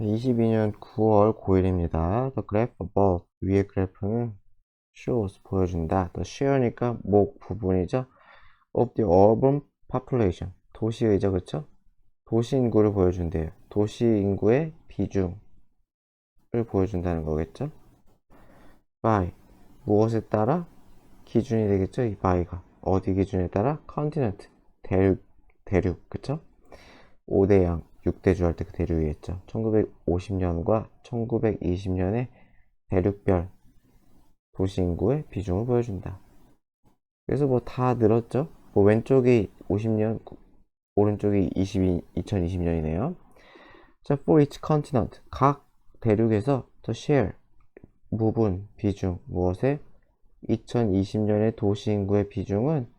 22년 9월 9일입니다. The graph above 위의 그래프는 shows 보여준다. The share니까 목 부분이죠. Of the urban population 도시의죠, 그쵸? 도시 인구를 보여준대요. 도시 인구의 비중을 보여준다는 거겠죠? by 무엇에 따라 기준이 되겠죠? 이 by가 어디 기준에 따라 continent 대륙 그쵸? 5대 양 6대주 할 때 그 대륙이겠죠. 1950년과 1920년의 대륙별 도시 인구의 비중을 보여준다. 그래서 뭐 다 늘었죠. 뭐 왼쪽이 50년, 오른쪽이 2020년이네요. 자, for each continent 각 대륙에서 the share 무분 비중 무엇에 2020년의 도시 인구의 비중은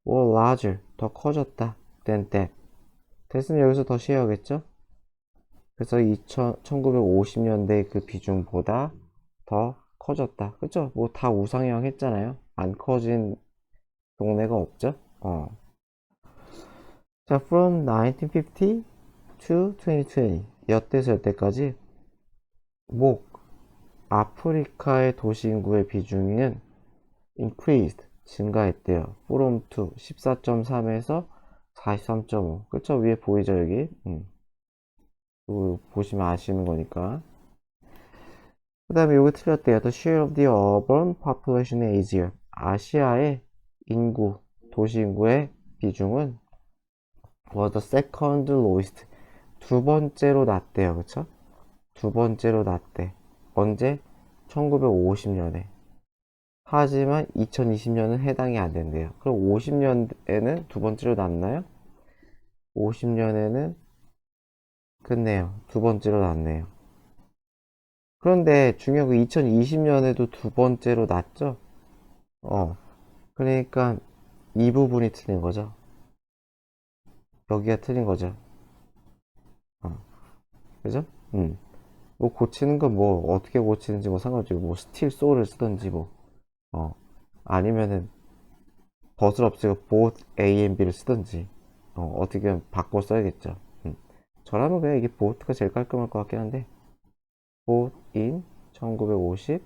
were larger 더 커졌다 than that. that은 여기서 더 share겠죠. 그래서 1950년대 그 비중보다 더 커졌다. 그쵸? 뭐 다 우상향 했잖아요. 안 커진 동네가 없죠? 자, from 1950 to 2020. 여때서 여때까지 목 아프리카의 도시 인구의 비중은 increased 증가했대요. from to 14.3에서 43.5. 그쵸? 위에 보이죠, 여기? 보시면 아시는 거니까. 그 다음에 요거 틀렸대요. The share of the urban population in Asia. 아시아의 인구, 도시 인구의 비중은 was the second lowest. 두 번째로 낮대요. 그쵸? 두 번째로 낮대. 언제? 1950년에. 하지만 2020년은 해당이 안 된대요. 그럼 50년에는 두 번째로 낮나요? 50년에는 끝내요. 두 번째로 낮네요. 그런데 중요한 거 2020년에도 두 번째로 낮죠? 그러니까 이 부분이 틀린 거죠. 여기가 틀린 거죠. 그죠? 뭐 고치는 건 뭐 어떻게 고치는지 뭐 상관없지. 뭐 스틸 소를 쓰던지 뭐. 어. 아니면은 벗을 없애고 both A and B를 쓰던지. 어떻게 바꿔 써야겠죠. 저라면 그냥 이게 both가 제일 깔끔할 것 같긴 한데. both in 1950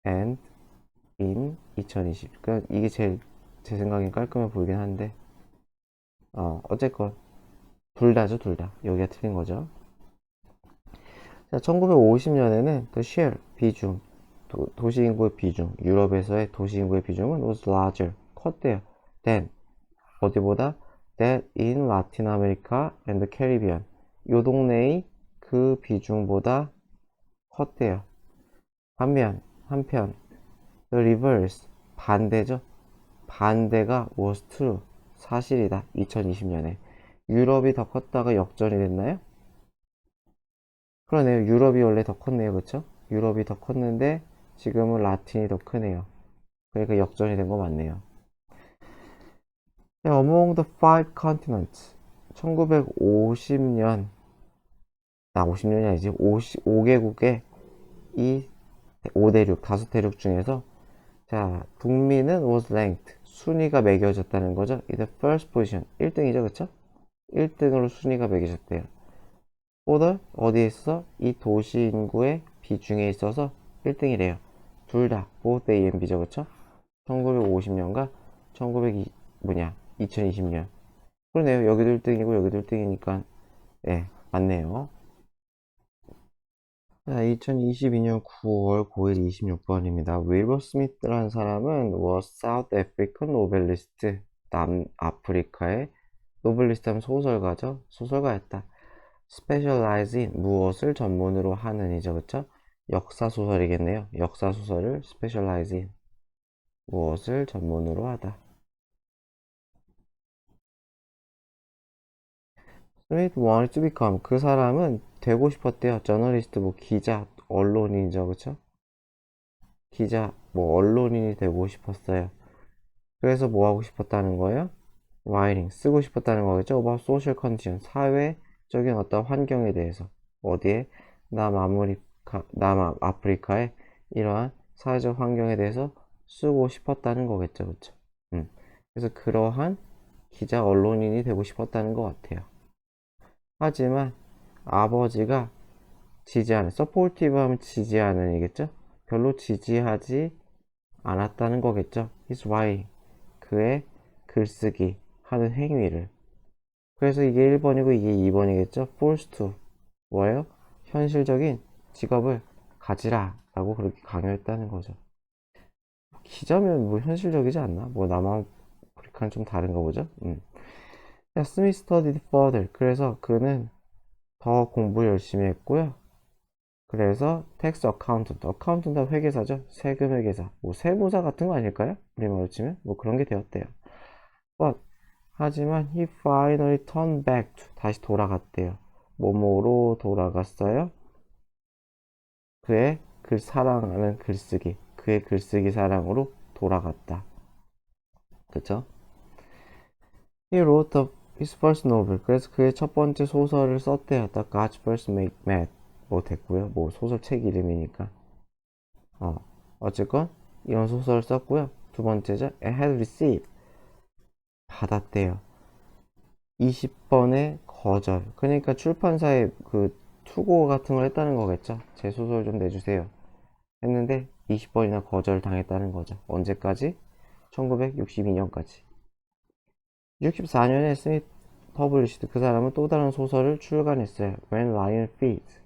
and in 2020. 그러니까 이게 제일 제 생각엔 깔끔해 보이긴 한데. 어쨌건 둘 다죠, 둘 다. 여기가 틀린 거죠. 자, 1950년에는 the share 비중 도시 인구의 비중 유럽에서의 도시 인구의 비중은 was larger 컸대요. than 어디보다 that in Latin America and the Caribbean 요 동네의 그 비중보다 컸대요. 한편 the reverse 반대죠. 반대가 was true 사실이다. 2020년에 유럽이 더 컸다가 역전이 됐나요? 그러네요. 유럽이 원래 더 컸네요. 그쵸? 유럽이 더 컸는데 지금은 라틴이 더 크네요. 그러니까 역전이 된 거 맞네요. Among the five continents 1950년 50년이 아니지 5개국의 이 5대륙 5대륙 중에서 자 북미는 was ranked 순위가 매겨졌다는 거죠. in the first position 1등이죠. 그쵸? 1등으로 순위가 매겨졌대요. for 어디에 있어서 이 도시 인구의 비중에 있어서 1등이래요. 둘 다 both A and B죠. 그쵸? 1950년과 2020년. 그러네요. 여기도 1등이고 여기도 1등이니까 네, 맞네요. 자, 2022년 9월 9일 26번입니다. 윌버 스미스라는 사람은 was South African novelist. 남아프리카의 노벨리스트 하면 소설가죠. 소설가였다. specialize in 무엇을 전문으로 하는 이죠. 그쵸? 역사소설이겠네요. 역사소설을 specialize in 무엇을 전문으로 하다. Smith wanted to become 그 사람은 되고 싶었대요. 저널리스트 뭐 기자, 언론인이죠. 그쵸? 기자, 뭐 언론인이 되고 싶었어요. 그래서 뭐 하고 싶었다는 거예요? writing 쓰고 싶었다는 거겠죠. about social condition 사회적인 어떤 환경에 대해서 어디에 남아프리카의 이러한 사회적 환경에 대해서 쓰고 싶었다는 거겠죠. 그쵸? 그래서 그러한 기자 언론인이 되고 싶었다는 것 같아요. 하지만 아버지가 지지하는, 서포티브 하면 지지하는 이겠죠? 별로 지지하지 않았다는 거겠죠? his writing, 그의 글쓰기 하는 행위를. 그래서 이게 1번이고 이게 2번이겠죠? forced to, 뭐예요? 현실적인 직업을 가지라 라고 그렇게 강요했다는 거죠. 기자면 뭐 현실적이지 않나? 뭐 남아프리카는 좀 다른가 보죠? 스미스 studied further. 그래서 그는 더 공부 열심히 했고요. 그래서 텍스 어카운턴트, 어카운턴트 회계사죠. 세금 회계사, 뭐 세무사 같은 거 아닐까요? 우리말로 치면 뭐 그런 게 되었대요. But 하지만 he finally turned back to, 다시 돌아갔대요. 뭐뭐로 돌아갔어요? 그의 글 사랑하는 글쓰기, 그의 글쓰기 사랑으로 돌아갔다. 그쵸? He wrote his first novel. 그래서 그의 첫 번째 소설을 썼대요. The God's First Mad. 뭐 됐고요. 뭐 소설책 이름이니까. 어쨌건 이런 소설을 썼고요. 두 번째죠. I had received. 받았대요. 20번의 거절. 그러니까 출판사에 그 투고 같은 걸 했다는 거겠죠. 제 소설 좀 내주세요. 했는데 20번이나 거절 당했다는 거죠. 언제까지? 1962년까지. 64년에 스미트 퍼블리시드, 그 사람은 또 다른 소설을 출간했어요. When Lion Feeds.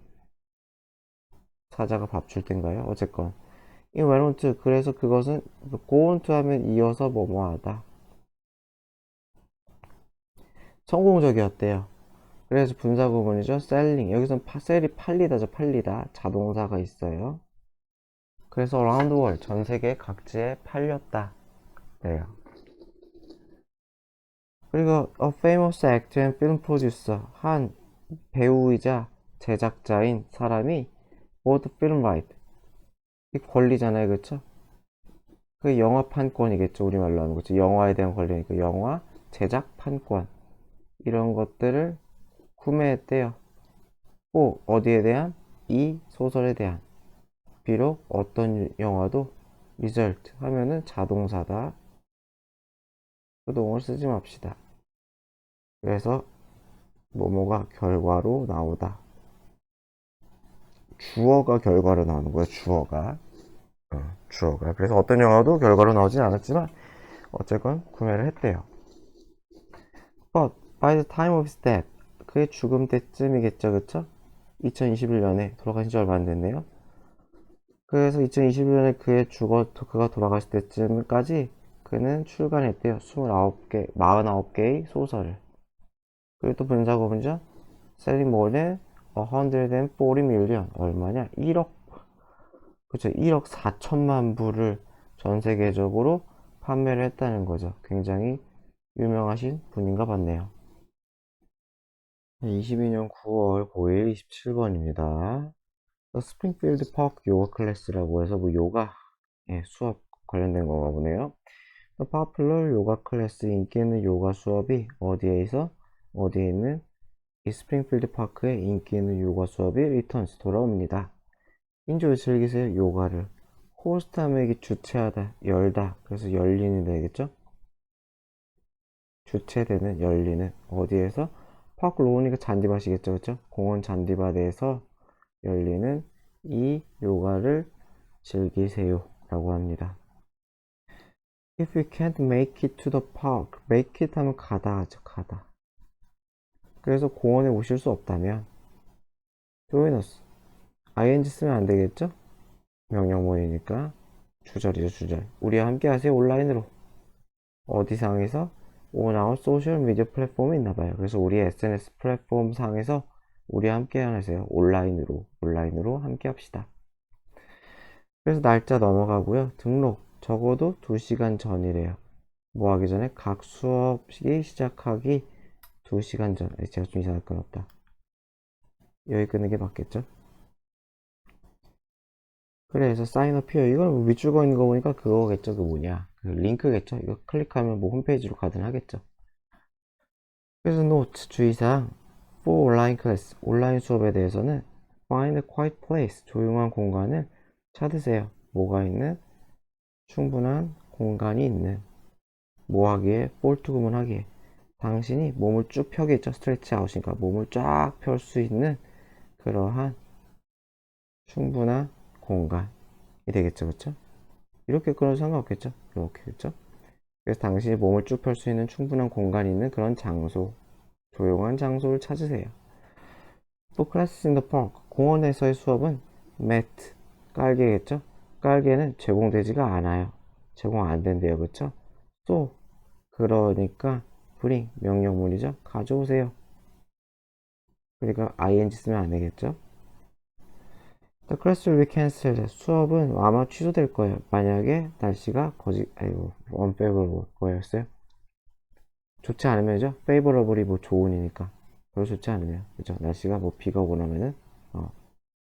사자가 밥 줄 땐가요? 어쨌건 이 went on to, 그래서 그것은 go on to 하면 이어서 뭐뭐하다. 성공적이었대요. 그래서 분사구문이죠. selling. 여기서는 셀이 팔리다죠. 팔리다. 자동사가 있어요. 그래서 around the world, 전 세계 각지에 팔렸다. 네요. 그리고 a famous actor and film producer, 한 배우이자 제작자인 사람이 both film right, 이 권리잖아요, 그쵸? 그 영화 판권이겠죠, 우리말로 하는 거죠. 영화에 대한 권리니까 영화 제작 판권, 이런 것들을 구매했대요. 꼭 어디에 대한? 이 소설에 대한. 비록 어떤 영화도 result 하면은 자동사다. 그 동을 쓰지 맙시다. 그래서 뭐뭐가 결과로 나오다. 주어가 결과로 나오는 거예요. 주어가. 주어가. 그래서 어떤 영화도 결과로 나오진 않았지만 어쨌건 구매를 했대요. But by the time of his death, 그의 죽음 때쯤이겠죠, 그쵸? 2021년에 돌아가신 지 얼마 안 됐네요. 그래서 2021년에 그가 돌아가실 때쯤까지 그는 출간했대요. 49개의 소설을. 그리고 또 분사구문이죠. Selling more than 140 million. 얼마냐? 1억, 그쵸? 1억 4천만 부를 전 세계적으로 판매를 했다는 거죠. 굉장히 유명하신 분인가 봤네요. 22년 9월 5일 27번입니다. 스프링필드 파크 요가 클래스라고 해서 뭐 요가 수업 관련된 건가 보네요. popular 요가 클래스, 인기 있는 요가 수업이 어디에 있는 이 스프링필드 파크에 인기 있는 요가 수업이 리턴스 돌아옵니다. 인조를 즐기세요. 요가를 호스트 하면 이게 주최하다, 열다, 그래서 열리는 되겠죠. 주최되는, 열리는, 어디에서? 파크 로우니까 잔디밭이겠죠, 그쵸? 공원 잔디밭에서 열리는 이 요가를 즐기세요 라고 합니다. If you can't make it to the park, make it 하면 가다 하죠, 가다. 그래서 공원에 오실 수 없다면 join us, ing 쓰면 안 되겠죠? 명령문이니까 주절이죠, 주절. 우리와 함께 하세요, 온라인으로. 어디 상에서? on our social media 플랫폼이 있나봐요. 그래서 우리 SNS 플랫폼 상에서 우리와 함께 하세요, 온라인으로 함께 합시다. 그래서 날짜 넘어가고요. 등록 적어도 2시간 전이래요. 뭐 하기 전에? 각 수업이 시작하기 2시간 전. 제가 좀 이상하게 끊었다. 여기 끊는 게 맞겠죠? 그래서 사인업해요. 이걸 뭐 밑줄 거 있는 거 보니까 그거겠죠. 그 뭐냐, 그 링크겠죠. 이거 클릭하면 뭐 홈페이지로 가든 하겠죠. 그래서 노트 주의사항 for 온라인 클래스, 온라인 수업에 대해서는 find a quiet place, 조용한 공간을 찾으세요. 뭐가 있는? 충분한 공간이 있는. 뭐 하기에? for 구문하기에. 당신이 몸을 쭉 펴겠죠. 스트레치 아웃이니까 몸을 쫙 펼 수 있는 그러한 충분한 공간이 되겠죠. 그쵸? 이렇게 끊어도 상관없겠죠? 이렇게겠죠? 그래서 당신이 몸을 쭉 펼 수 있는 충분한 공간이 있는 그런 장소, 조용한 장소를 찾으세요. 또 classes in the park, 공원에서의 수업은 mat, 깔개겠죠? 깔개는 제공되지가 않아요. 제공 안 된대요. 그쵸? so, 그러니까 bring, 명령문이죠? 가져오세요. 그러니까 ing 쓰면 안 되겠죠? The class will be cancelled. 수업은 아마 취소될 거예요. 만약에 날씨가 unfavorable 거였어요. 좋지 않으면죠? favorable이 뭐 좋으니까. 별로 좋지 않으면. 그죠? 날씨가 뭐 비가 오고 나면은,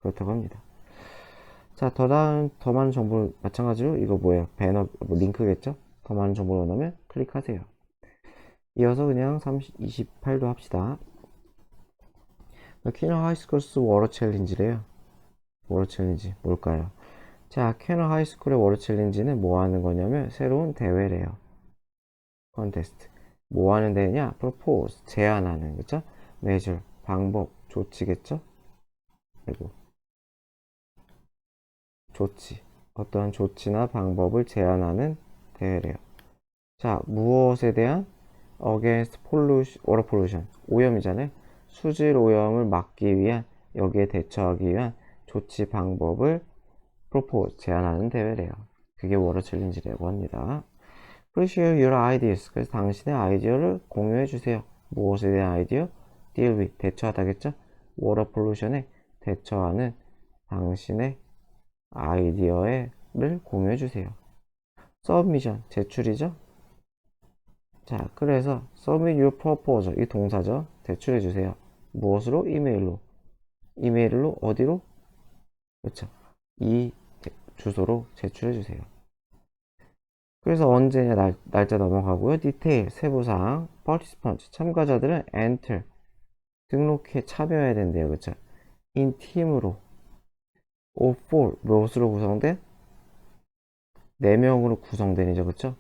그렇다고 합니다. 자, 더 많은 정보를 마찬가지로 이거 뭐예요? 배너, 뭐 링크겠죠? 더 많은 정보를 넣으면 클릭하세요. 이어서 그냥 28도 합시다. 키너 하이스쿨스 워터 챌린지래요. 워터 챌린지 뭘까요? 자, 캐너 하이스쿨의 워터 챌린지는 뭐 하는 거냐면 새로운 대회래요. 컨테스트. 뭐 하는 대회냐? propose, 제안하는, 그쵸? measure, 방법, 조치겠죠? 그리고 조치. 어떠한 조치나 방법을 제안하는 대회래요. 자, 무엇에 대한? against pollution, water pollution. 오염이잖아요. 수질 오염을 막기 위한, 여기에 대처하기 위한 조치 방법을 propose, 제안하는 대회래요. 그게 워터 챌린지라고 합니다. Please share your ideas. 그래서 당신의 아이디어를 공유해 주세요. 무엇에 대한 아이디어? deal with, 대처하다겠죠? water pollution에 대처하는 당신의 아이디어를 공유해 주세요. submission, 제출이죠? 자, 그래서 submit your proposal, 이 동사죠? 제출해 주세요. 무엇으로? 이메일로. 이메일로 어디로? 그렇죠. 이 주소로 제출해 주세요. 그래서 언제냐 날짜 넘어가고요. 디테일, 세부사항, participant, 참가자들은 enter, 등록해 참여해야 된대요. 그쵸? in 팀으로, or for, 몇으로 구성된? 4명으로 구성된이죠. 그쵸?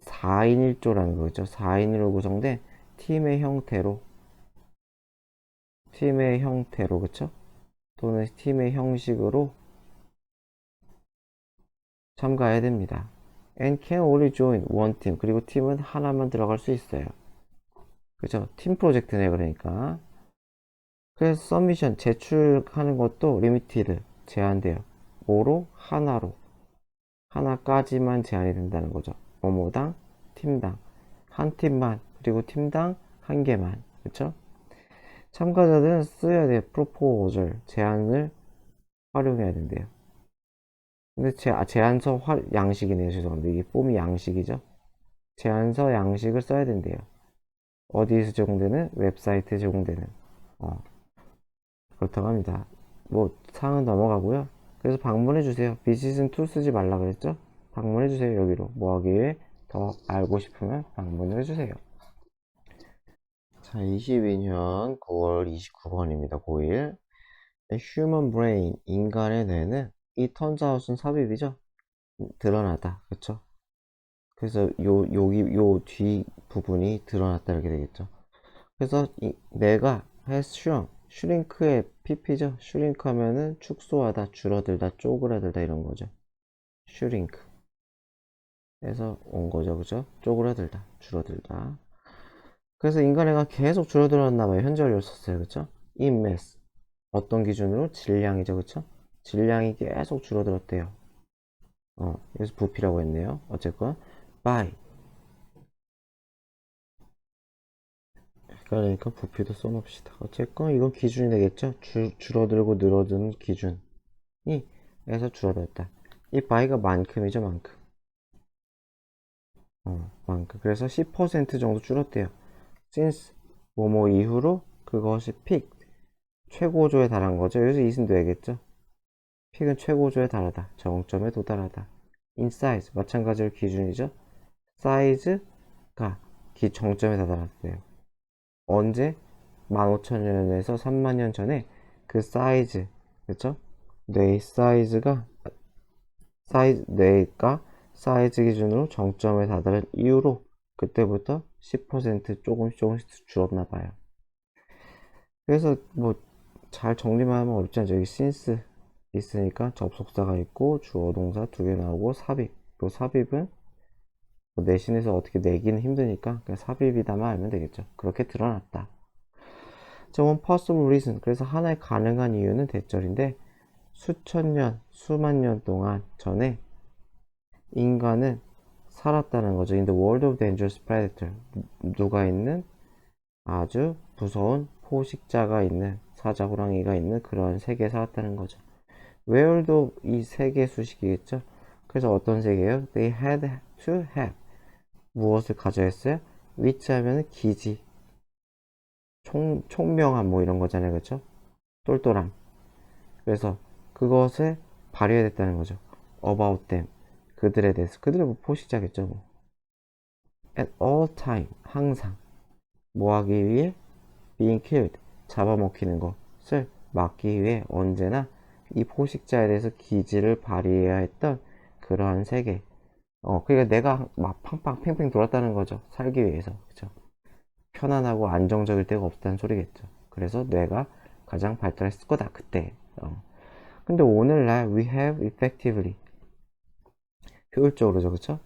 4인 1조라는 거죠. 4인으로 구성된 팀의 형태로, 그쵸? 또는 팀의 형식으로 참가해야 됩니다. and can only join one team. 그리고 팀은 하나만 들어갈 수 있어요. 그죠? 팀 프로젝트네, 그러니까. 그래서 서미션 제출하는 것도 리미티드 제한돼요. 뭐로? 하나로. 하나까지만 제한이 된다는 거죠. 뭐뭐당, 팀당. 한 팀만, 그리고 팀당 한 개만. 그쵸? 참가자들은 써야 돼요. 프로포절, 제안을 활용해야 된대요. 근데 제안서 양식이네요. 죄송합니다. 이게 폼이 양식이죠. 제안서 양식을 써야 된대요. 어디에서 제공되는? 웹사이트에 제공되는. 그렇다고 합니다. 뭐 사항은 넘어가고요. 그래서 방문해주세요. visit은 to 쓰지 말라 그랬죠? 방문해주세요. 여기로 뭐 하기 위해? 더 알고 싶으면 방문을 해주세요. 자, 22년 9월 29번입니다. 고1. human brain, 인간의 뇌는 이 turns out은 삽입이죠? 드러나다. 그쵸? 그래서 요 뒤 부분이 드러났다 이렇게 되겠죠. 그래서 뇌가 has shrunk, 슈링크의 pp죠. 슈링크 하면은 축소하다, 줄어들다, 쪼그라들다 이런 거죠. 슈링크 에서 온 거죠. 그죠? 쪼그라들다, 줄어들다. 그래서 인간애가 계속 줄어들었나 봐요. 현재 완료를 썼어요. 그쵸? in mass, 어떤 기준으로? 질량이죠. 그쵸? 질량이 계속 줄어들었대요. 여기서 부피라고 했네요. 어쨌건 by, 그러니까 부피도 써놓읍시다. 어쨌건 이건 기준이 되겠죠? 줄어들고 늘어드는 기준이 에서 줄어들었다. 이 by가 만큼이죠. 만큼. 만큼. 그래서 10% 정도 줄었대요. since 뭐뭐 이후로 그것이 peak, 최고조에 달한 거죠. 여기서 이은 되겠죠. peak은 최고조에 달하다, 정점에 도달하다. in size, 마찬가지로 기준이죠. size가 정점에 다다랐대요. 언제? 15,000년에서 30,000년 전에 그 사이즈, 그쵸? 뇌 사이즈가, 뇌가 사이즈 기준으로 정점에 다다른 이후로 그때부터 10% 조금씩 줄었나 봐요. 그래서 뭐 잘 정리만 하면 어렵지 않죠. 여기 since 있으니까 접속사가 있고 주어 동사 두 개 나오고 삽입. 또 삽입은 뭐 내신에서 어떻게 내기는 힘드니까 그냥 삽입이다만 알면 되겠죠. 그렇게 드러났다. 자, one possible reason. 그래서 하나의 가능한 이유는 대절인데 수천 년, 수만 년 동안 전에 인간은 살았다는 거죠. In the world of dangerous predator. 누가 있는 아주 무서운 포식자가 있는 사자 호랑이가 있는 그런 세계에 살았다는 거죠. where도 이 세계 수식이겠죠. 그래서 어떤 세계예요? They had to have 무엇을 가져야 했어요? which 하면은 기지, 총명함 뭐 이런 거잖아요. 그렇죠? 똘똘함. 그래서 그것을 발휘해야 됐다는 거죠. about them 그들에 대해서. 그들은 뭐 포식자겠죠. 뭐. at all time 항상 뭐 하기 위해? being killed 잡아먹히는 것을 막기 위해 언제나 이 포식자에 대해서 기지를 발휘해야 했던 그러한 세계. 그러니까 내가 막 팡팡 팽팽 돌았다는 거죠. 살기 위해서. 그죠? 편안하고 안정적일 데가 없다는 소리겠죠. 그래서 뇌가 가장 발달했을 거다 그때. 근데 오늘날 we have effectively 효율적으로죠. 그쵸?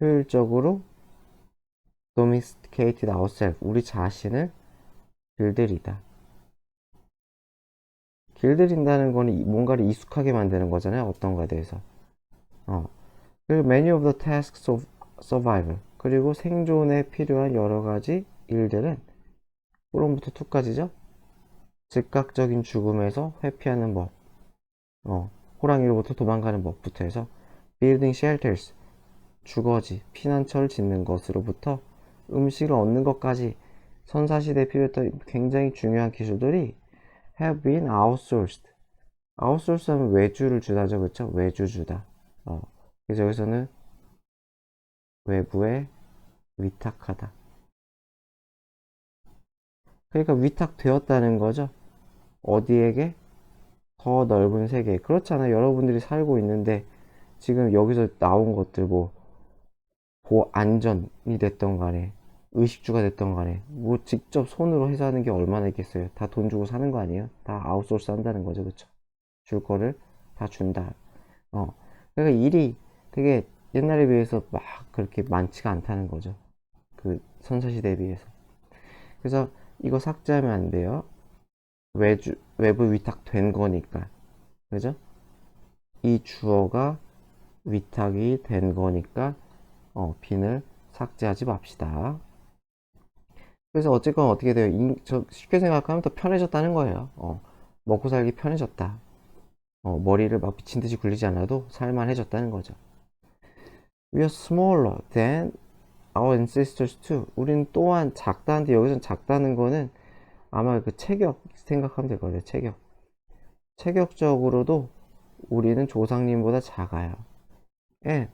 효율적으로 domesticated ourselves 우리 자신을 길들이다. 길들인다는 거는 뭔가를 익숙하게 만드는 거잖아요. 어떤 거에 대해서. 그리고 many of the tasks of survival 그리고 생존에 필요한 여러 가지 일들은 from부터 to까지죠. 즉각적인 죽음에서 회피하는 법, 호랑이로부터 도망가는 법부터 해서 building shelters 주거지, 피난처를 짓는 것으로부터 음식을 얻는 것까지 선사시대에 필요했던 굉장히 중요한 기술들이 have been outsourced. outsource 하면 외주를 주다죠. 그렇죠? 외주 주다. 그래서 여기서는 외부에 위탁하다. 그러니까 위탁되었다는 거죠. 어디에게? 더 넓은 세계. 그렇잖아요. 여러분들이 살고 있는데 지금 여기서 나온 것들 뭐 안전이 됐던 간에 의식주가 됐던 간에 뭐 직접 손으로 해서 하는 게 얼마나 있겠어요. 다 돈 주고 사는 거 아니에요? 다 아웃소스 한다는 거죠. 그쵸? 줄 거를 다 준다. 그러니까 일이 되게 옛날에 비해서 막 그렇게 많지가 않다는 거죠. 그 선사시대에 비해서. 그래서 이거 삭제하면 안 돼요. 외부 위탁된 거니까. 그죠? 이 주어가 위탁이 된 거니까 빈을 삭제하지 맙시다. 그래서 어쨌건 어떻게 돼요? 쉽게 생각하면 더 편해졌다는 거예요. 먹고 살기 편해졌다. 머리를 막 미친 듯이 굴리지 않아도 살만해졌다는 거죠. We are smaller than our ancestors too. 우리는 또한 작다는데 여기서 작다는 거는 아마 그 체격 생각하면 될 거예요. 체격적으로도 우리는 조상님보다 작아요. And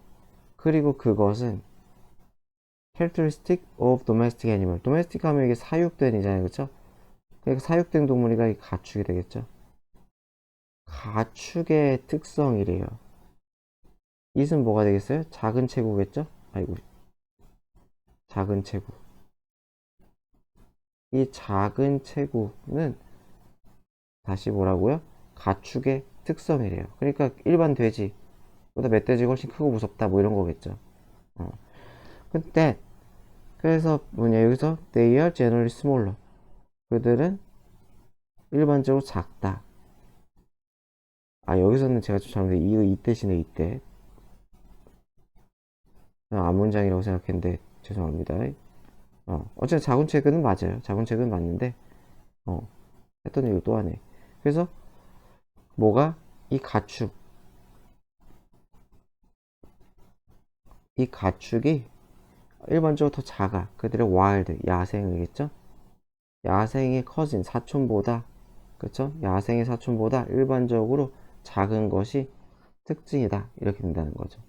그리고 그것은 characteristic of domestic animal. domestic 하면 이게 사육된 이잖아요. 그쵸? 그러니까 사육된 동물이가 가축이 되겠죠. 가축의 특성이래요. it은 뭐가 되겠어요? 작은 체구겠죠? 아이고, 작은 체구. 이 작은 체구는 다시 뭐라고요? 가축의 특성이래요. 그러니까 일반 돼지보다 멧돼지가 훨씬 크고 무섭다 뭐 이런 거겠죠. 근데 그래서 뭐냐 여기서 they are generally smaller. 그들은 일반적으로 작다. 여기서는 제가 좀 잘못해 이 대신에 이때 앞문장이라고 생각했는데 죄송합니다. 어쨌든 작은 책은 맞아요. 작은 책은 맞는데 했던 얘기를 또 하네. 그래서 뭐가 이 가축이 일반적으로 더 작아. 그들의 와일드 야생이겠죠. 야생의 커진 사촌보다 그쵸? 야생의 사촌보다 일반적으로 작은 것이 특징이다 이렇게 된다는 거죠.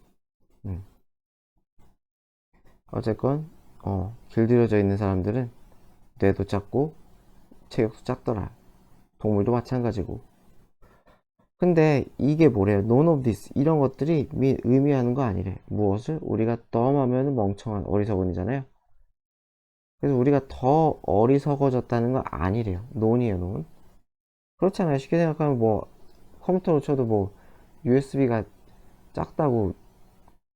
어쨌건 길들여져 있는 사람들은 뇌도 작고 체격도 작더라. 동물도 마찬가지고. 근데 이게 뭐래요? None of this 이런 것들이 의미하는 거 아니래. 무엇을? 우리가 dumb 하면 멍청한 어리석은이잖아요. 그래서 우리가 더 어리석어졌다는 거 아니래요. 논이에요, 논. 그렇잖아요. 쉽게 생각하면 뭐 컴퓨터로 쳐도 뭐 USB가 작다고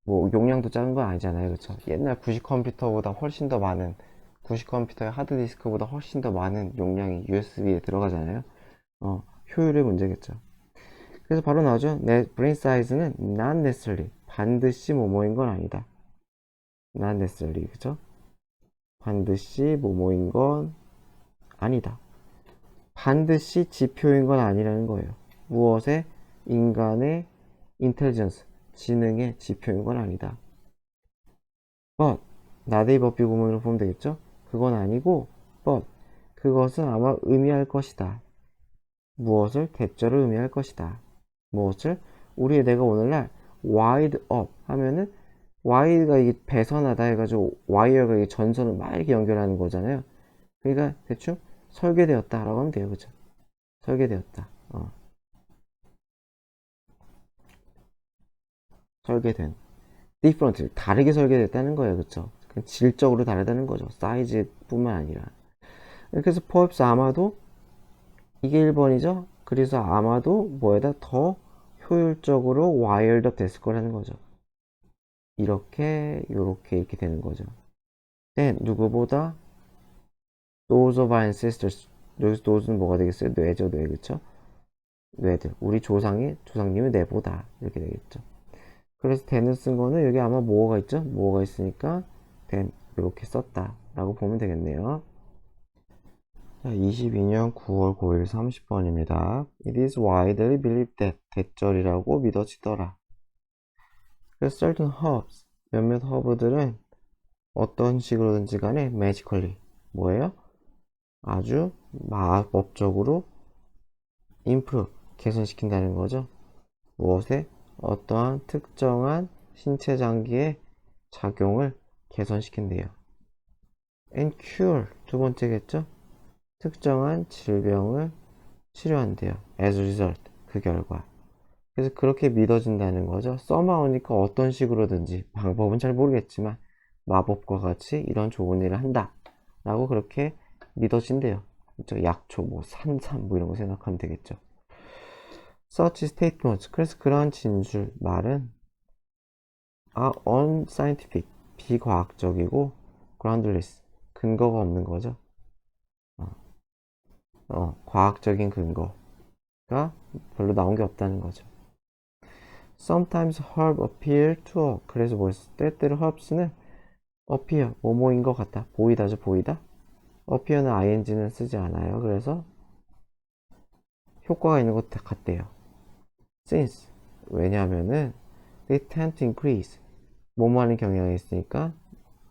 뭐 용량도 작은 건 아니잖아요. 그쵸? 옛날 구식 컴퓨터보다 훨씬 더 많은, 구식 컴퓨터의 하드디스크보다 훨씬 더 많은 용량이 USB에 들어가잖아요. 효율의 문제겠죠. 그래서 바로 나오죠. 내 브레인 사이즈는 not necessarily, 반드시 뭐뭐인 건 아니다. not necessarily, 그죠? 반드시 뭐뭐인 건 아니다. 반드시 지표인 건 아니라는 거예요. 무엇의? 인간의 인텔리전스, 지능의 지표인 건 아니다. but, 나대의 법비 구문으로 보면 되겠죠? 그건 아니고, but, 그것은 아마 의미할 것이다. 무엇을? 대절을 의미할 것이다. 무엇을? 우리의 내가 오늘날 wide up 하면은 wide가 이게 배선하다 해가지고 와이어가 이 전선을 막 이렇게 연결하는 거잖아요. 그러니까 대충 설계되었다 라고 하면 돼요. 그죠? 설계되었다. 설계된. different, 다르게 설계됐다는 거예요. 그쵸? 질적으로 다르다는 거죠. 사이즈뿐만 아니라. 그래서 perhaps 아마도 이게 1번이죠. 그래서 아마도 뭐에다 더 효율적으로 wired up 됐을 거라는 거죠. 이렇게 요렇게 이렇게 되는 거죠. then 누구보다 those of our ancestors, 여기서 those는 뭐가 되겠어요? 뇌죠, 뇌. 그쵸? 뇌들, 우리 조상님의 뇌보다 이렇게 되겠죠. 그래서 then을 쓴 거는 여기 아마 뭐가 있죠? 뭐가 있으니까 then 이렇게 썼다 라고 보면 되겠네요. 자, 22년 9월 9일 30번입니다. It is widely believed that 대절이라고 믿어지더라. 그래서 certain herbs, 몇몇 허브들은 어떤 식으로든지 간에 magically, 뭐예요? 아주 마법적으로 improve, 개선시킨다는 거죠. 무엇에? 어떠한 특정한 신체 장기의 작용을 개선시킨대요. and cure, 두 번째겠죠? 특정한 질병을 치료한대요. as a result, 그 결과. 그래서 그렇게 믿어진다는 거죠. 써마오니까 어떤 식으로든지, 방법은 잘 모르겠지만 마법과 같이 이런 좋은 일을 한다 라고 그렇게 믿어진대요. 그렇죠? 약초, 뭐 산삼 뭐 이런 거 생각하면 되겠죠. such statements, 그래서 그러한 진술, 말은 are unscientific, 비과학적이고 groundless, 근거가 없는 거죠. 과학적인 근거가 별로 나온 게 없다는 거죠. Sometimes herb appear to, 그래서 뭐였어? 때때로 herbs는 appear, 뭐뭐인 것 같다. 보이다죠, 보이다. appear는 ing는 쓰지 않아요. 그래서 효과가 있는 것 같대요. Since, 왜냐하면은 they tend to increase, 뭐뭐 하는 경향이 있으니까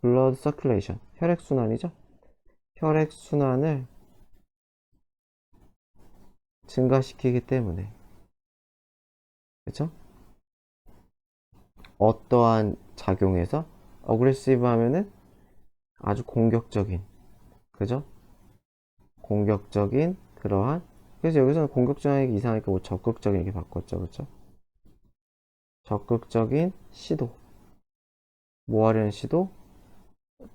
blood circulation, 혈액순환이죠. 혈액순환을 증가시키기 때문에. 그쵸? 어떠한 작용에서 aggressive 하면은 아주 공격적인, 그죠? 공격적인 그러한, 그래서 여기서는 공격적인 이상하니까 뭐 적극적인 이렇게 바꿨죠. 그쵸? 적극적인 시도. 뭐 하려는 시도?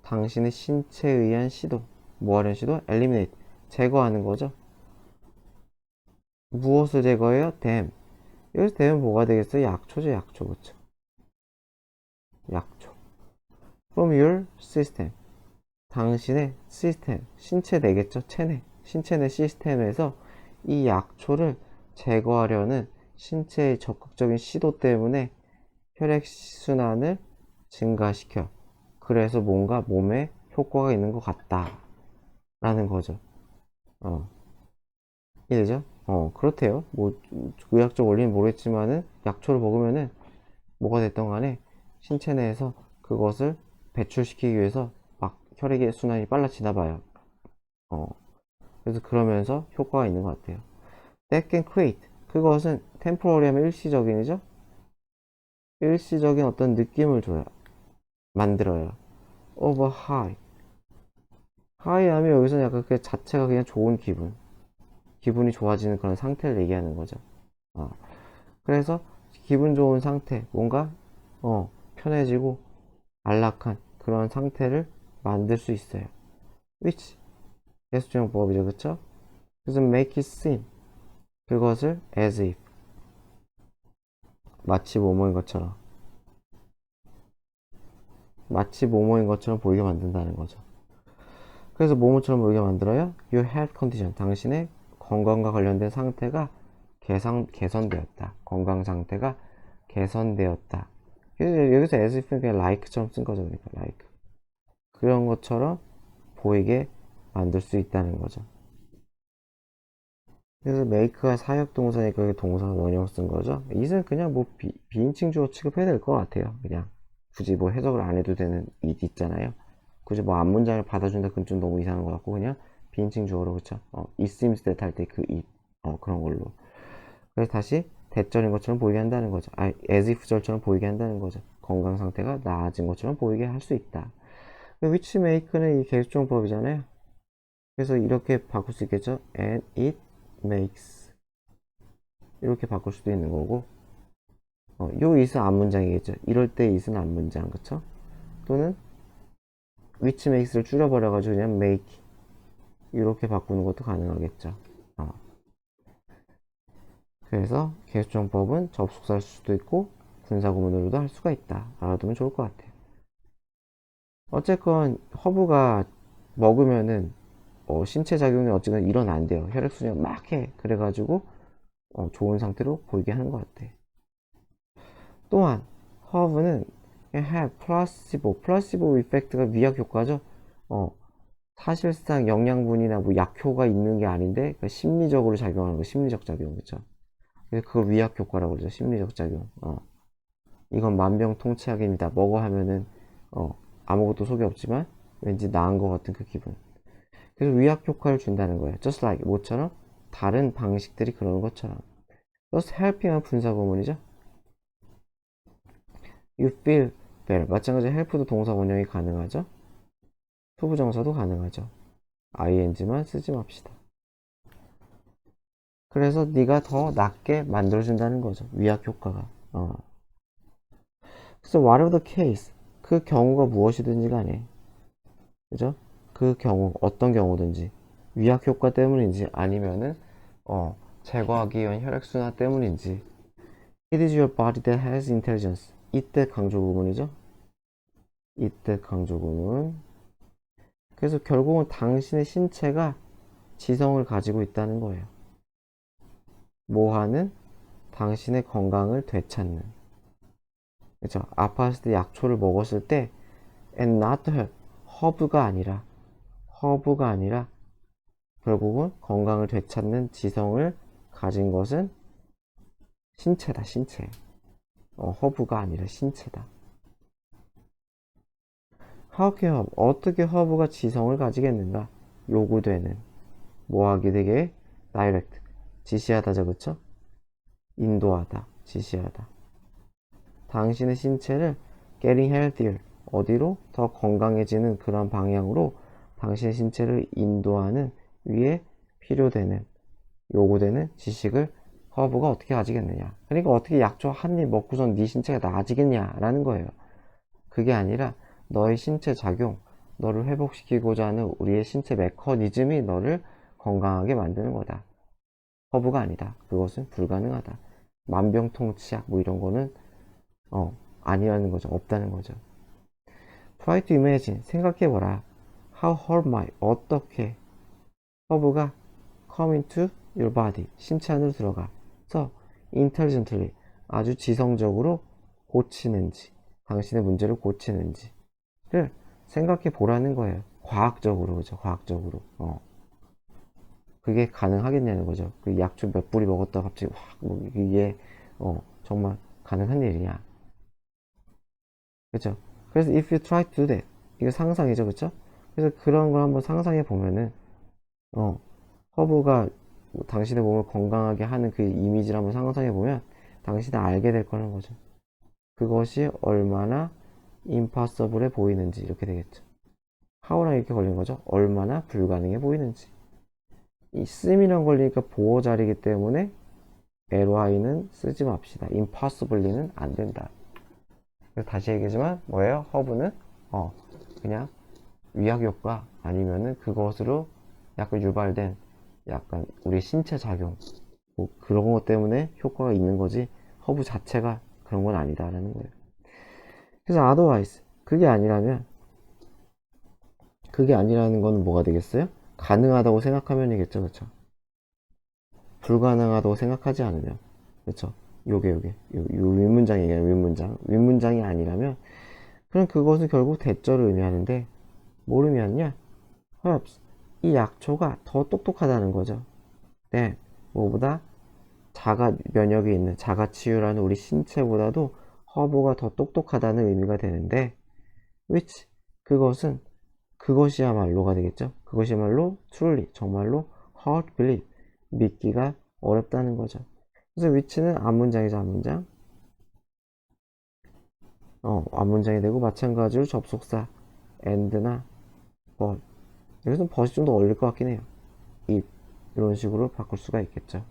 당신의 신체에 의한 시도. 뭐 하려는 시도? eliminate, 제거하는 거죠. 무엇을 제거해요? 댐. 여기서 댐은 뭐가 되겠어요? 약초죠, 약초. 그쵸? 약초. from your system, 당신의 시스템, 신체 내겠죠? 체내, 신체 내 시스템에서 이 약초를 제거하려는 신체의 적극적인 시도 때문에 혈액순환을 증가시켜. 그래서 뭔가 몸에 효과가 있는 것 같다 라는 거죠. 이해되죠? 그렇대요. 뭐 의학적 원리는 모르겠지만은 약초를 먹으면은 뭐가 됐던 간에 신체 내에서 그것을 배출시키기 위해서 막 혈액의 순환이 빨라지나 봐요. 어, 그래서 그러면서 효과가 있는 것 같아요. That can create, 그것은 temporary 하면 일시적인이죠? 일시적인 어떤 느낌을 줘요. 만들어요. of a high. high 하면 여기서는 약간 그 자체가 그냥 좋은 기분. 기분이 좋아지는 그런 상태를 얘기하는 거죠. 어. 그래서 기분 좋은 상태, 뭔가 편해지고 안락한 그런 상태를 만들 수 있어요. which, 예수정법이죠, 그쵸? 그래서 make it seem, 그것을 as if, 마치 뭐뭐인 것처럼, 마치 뭐뭐인 것처럼 보이게 만든다는 거죠. 그래서 뭐뭐처럼 보이게 만들어요? Your health condition, 당신의 건강과 관련된 상태가 개선되었다. 건강 상태가 개선되었다. 그래서 여기서 as if는 그냥 like처럼 쓴 거죠. 그러니까 like. 그런 것처럼 보이게 만들 수 있다는 거죠. 그래서 make가 사역 동사니까 동사 원형 쓴 거죠. it은 그냥 뭐 비인칭 주어 취급해야 될 것 같아요. 그냥 굳이 뭐 해석을 안 해도 되는 it 있잖아요. 굳이 뭐 앞문장을 받아준다 그건 좀 너무 이상한 것 같고 그냥 비인칭 주어로 그쵸. it seems that 할 때 그 it 그런 걸로. 그래서 다시 대절인 것처럼 보이게 한다는 거죠. as if 절처럼 보이게 한다는 거죠. 건강 상태가 나아진 것처럼 보이게 할 수 있다. which make는 이 계수종법이잖아요. 그래서 이렇게 바꿀 수 있겠죠. and it makes 이렇게 바꿀 수도 있는 거고 요 it은 앞문장이겠죠. 이럴 때 it은 앞문장 그쵸? 또는 which makes를 줄여버려가지고 그냥 make 이렇게 바꾸는 것도 가능하겠죠. 그래서 계수종법은 접속사일 수도 있고 분사구문으로도 할 수가 있다. 알아두면 좋을 것 같아요. 어쨌건 허브가 먹으면은 신체 작용이 어쨌든 일어난대요. 혈액순환이 막 해. 그래가지고 좋은 상태로 보이게 하는 것 같아. 또한 허브는 have 플라시보 이펙트가 위약 효과죠. 사실상 영양분이나 뭐 약효가 있는 게 아닌데 그러니까 심리적으로 작용하는 거, 심리적 작용 그렇죠. 그래서 그걸 위약 효과라고 그러죠. 심리적 작용. 이건 만병통치약입니다. 먹어 하면은 아무것도 속에 없지만 왠지 나은 것 같은 그 기분. 그래서 위약 효과를 준다는 거예요. Just like 뭐처럼 다른 방식들이 그러는 것처럼. Just helping은 분사구문이죠. You feel better. 마찬가지로 help도 동사 원형이 가능하죠. 투부정사도 가능하죠. ing만 쓰지 맙시다. 그래서 네가 더 낫게 만들어준다는 거죠. 위약 효과가. 그래서 whatever the case, 그 경우가 무엇이든지 간에, 그죠? 그 경우, 어떤 경우든지 위약 효과 때문인지 아니면은 제거하기 위한 혈액순환 때문인지 It is your body that has intelligence. 이때 강조구문이죠. 이때 강조구문. 그래서 결국은 당신의 신체가 지성을 가지고 있다는 거예요. 뭐하는? 당신의 건강을 되찾는. 그렇죠? 아팠을 때 약초를 먹었을 때 and not her, 허브가 아니라 결국은 건강을 되찾는 지성을 가진 것은 신체다, 신체. 허브가 아니라 신체다. How can 허브? 어떻게 허브가 지성을 가지겠는가? 요구되는. 뭐하기 되게 direct. 지시하다죠, 그쵸? 인도하다, 지시하다. 당신의 신체를 getting healthier. 어디로? 더 건강해지는 그런 방향으로 당신의 신체를 인도하는 위에 필요되는, 요구되는 지식을 허브가 어떻게 가지겠느냐. 그러니까 어떻게 약초 한 입 먹고선 네 신체가 나아지겠냐라는 거예요. 그게 아니라 너의 신체 작용, 너를 회복시키고자 하는 우리의 신체 메커니즘이 너를 건강하게 만드는 거다. 허브가 아니다. 그것은 불가능하다. 만병통치약 뭐 이런 거는 아니라는 거죠. 없다는 거죠. Try to imagine. 생각해보라. How herb might. 어떻게 허브가 come into your body. 신체 안으로 들어가서 intelligently. 아주 지성적으로 고치는지. 당신의 문제를 고치는지를 생각해 보라는 거예요. 과학적으로, 그죠? 과학적으로. 그게 가능하겠냐는 거죠. 그 약초 몇 뿌리 먹었다 갑자기 확, 뭐, 이게, 정말 가능한 일이냐. 그죠? 그래서 if you try to do that. 이거 상상이죠, 그쵸? 그래서 그런 걸 한번 상상해 보면은, 허브가 당신의 몸을 건강하게 하는 그 이미지를 한번 상상해 보면, 당신이 알게 될 거는 거죠. 그것이 얼마나 impossible해 보이는지, 이렇게 되겠죠. how랑 이렇게 걸린 거죠. 얼마나 불가능해 보이는지. 이 씀이란 걸리니까 보호 자리이기 때문에 ly는 쓰지 맙시다. impossibly는 안 된다. 다시 얘기하지만 뭐예요? 허브는 그냥 위약 효과 아니면은 그것으로 약간 유발된 약간 우리 신체 작용 뭐 그런 것 때문에 효과가 있는 거지 허브 자체가 그런 건 아니다라는 거예요. 그래서 otherwise 그게 아니라는 건 뭐가 되겠어요? 가능하다고 생각하면이겠죠, 그렇죠? 불가능하다고 생각하지 않으면, 그렇죠? 요게 요 윗문장이에요. 윗문장이 아니라면 그럼 그것은 결국 대절을 의미하는데 뭘 의미하느냐? herbs 이 약초가 더 똑똑하다는 거죠. 네, 뭐보다 자가 면역이 있는 자가 치유라는 우리 신체보다도 허브가 더 똑똑하다는 의미가 되는데 which 그것은 그것이야말로가 되겠죠. 그것이야말로 truly 정말로 hard to believe 믿기가 어렵다는 거죠. 그래서 which는 앞문장이죠. 앞문장 앞문장이 되고 마찬가지로 접속사 and나 but 여기서 but이 좀 더 어울릴 것 같긴 해요. it 이런 식으로 바꿀 수가 있겠죠.